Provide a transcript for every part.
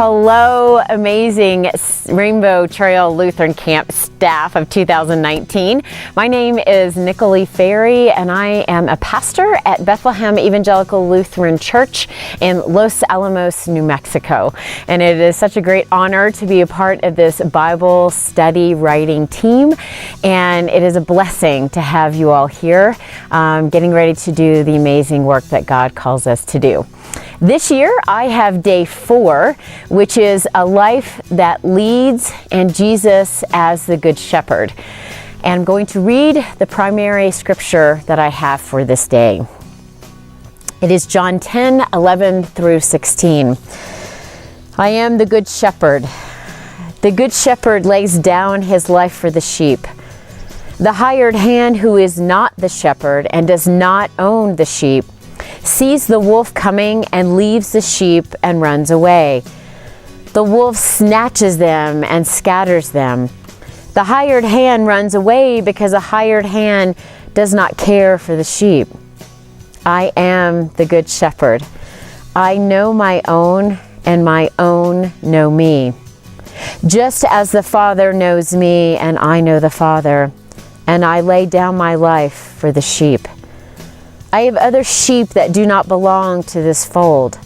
Hello, amazing Rainbow Trail Lutheran Camp staff of 2019. My name is Nicolee Ferry, and I am a pastor at Bethlehem Evangelical Lutheran Church in Los Alamos, New Mexico. And it is such a great honor to be a part of this Bible study writing team. And it is a blessing to have you all here, getting ready to do the amazing work that God calls us to do. This year, I have day 4, which is a life that leads and Jesus as the Good Shepherd. And I'm going to read the primary scripture that I have for this day. It is John 10:11 through 16. I am the Good Shepherd. The Good Shepherd lays down his life for the sheep. The hired hand who is not the shepherd and does not own the sheep sees the wolf coming and leaves the sheep and runs away. The wolf snatches them and scatters them. The hired hand runs away because a hired hand does not care for the sheep. I am the Good Shepherd. I know my own, and my own know me. Just as the Father knows me, and I know the Father, and I lay down my life for the sheep. I have other sheep that do not belong to this fold.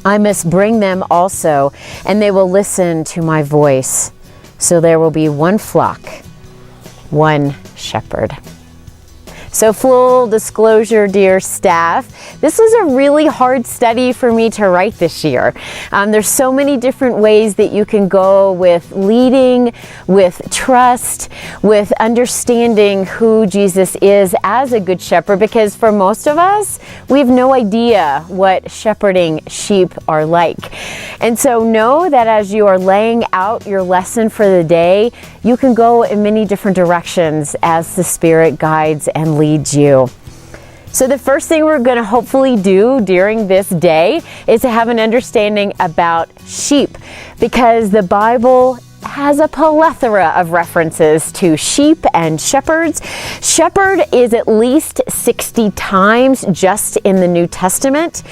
I must bring them also, and they will listen to my voice. So there will be one flock, one shepherd. So full disclosure, dear staff, this was a really hard study for me to write this year. There's so many different ways that you can go with leading, with trust, with understanding who Jesus is as a good shepherd, because for most of us, we have no idea what shepherding sheep are like. And so know that as you are laying out your lesson for the day, you can go in many different directions as the Spirit guides and leads you. So the first thing we're going to hopefully do during this day is to have an understanding about sheep, because the Bible has a plethora of references to sheep and shepherds. Shepherd is at least 60 times just in the New Testament,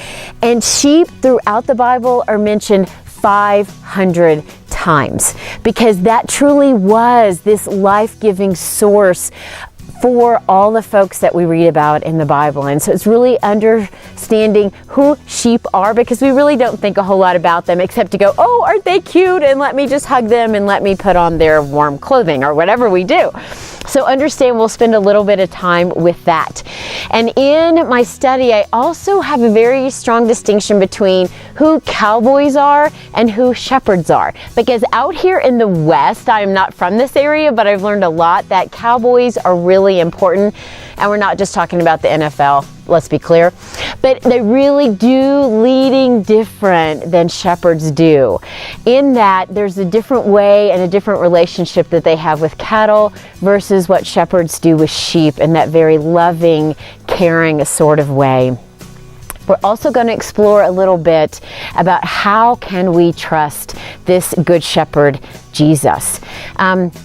and sheep throughout the Bible are mentioned 500 times, because that truly was this life-giving source for all the folks that we read about in the Bible. And so it's really understanding who sheep are, because we really don't think a whole lot about them except to go, oh, aren't they cute? And let me just hug them and let me put on their warm clothing or whatever we do. So understand, we'll spend a little bit of time with that. And in my study, I also have a very strong distinction between who cowboys are and who shepherds are. Because out here in the West, I am not from this area, but I've learned a lot that cowboys are really important. And we're not just talking about the NFL, let's be clear. But they really do leading different than shepherds do, in that there's a different way and a different relationship that they have with cattle versus what shepherds do with sheep, in that very loving, caring sort of way. We're also going to explore a little bit about how can we trust this Good Shepherd, Jesus.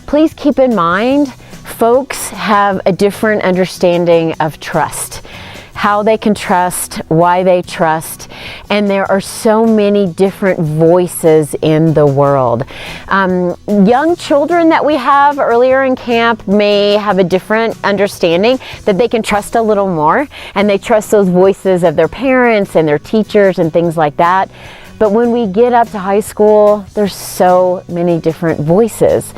Please keep in mind, folks have a different understanding of trust, how they can trust, why they trust, and there are so many different voices in the world. Young children that we have earlier in camp may have a different understanding that they can trust a little more, and they trust those voices of their parents and their teachers and things like that. But when we get up to high school, there's so many different voices.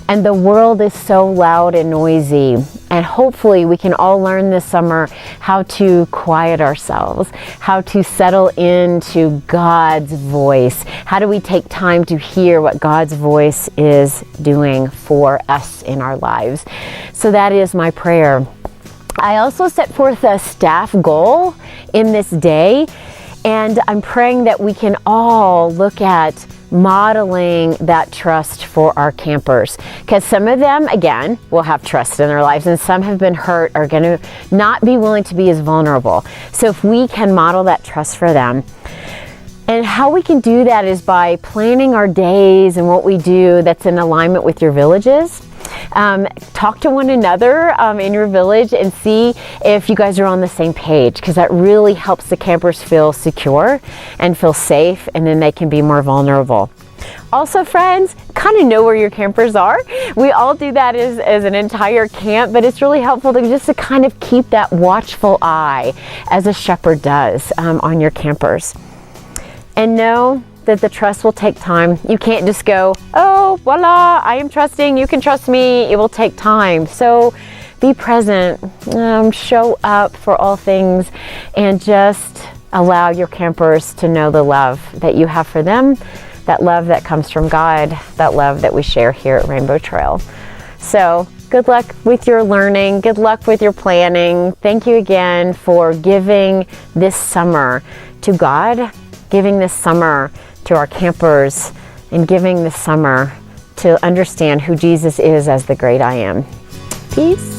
And the world is so loud and noisy. And hopefully we can all learn this summer how to quiet ourselves, how to settle into God's voice. How do we take time to hear what God's voice is doing for us in our lives? So that is my prayer. I also set forth a staff goal in this day, and I'm praying that we can all look at modeling that trust for our campers, because some of them, again, will have trust in their lives, and some have been hurt, are going to not be willing to be as vulnerable. So if we can model that trust for them, and how we can do that is by planning our days and what we do that's in alignment with your villages. Talk to one another in your village and see if you guys are on the same page, because that really helps the campers feel secure and feel safe, and then they can be more vulnerable. Also, friends, kind of know where your campers are. We all do that as an entire camp, but it's really helpful to kind of keep that watchful eye, as a shepherd does, on your campers. And know that the trust will take time. You can't just go, oh, voila, I am trusting, you can trust me. It will take time. So be present, show up for all things, and just allow your campers to know the love that you have for them, that love that comes from God, that love that we share here at Rainbow Trail. So good luck with your learning. Good luck with your planning. Thank you again for giving this summer to God, giving this summer to our campers, and giving this summer to understand who Jesus is as the great I am. Peace.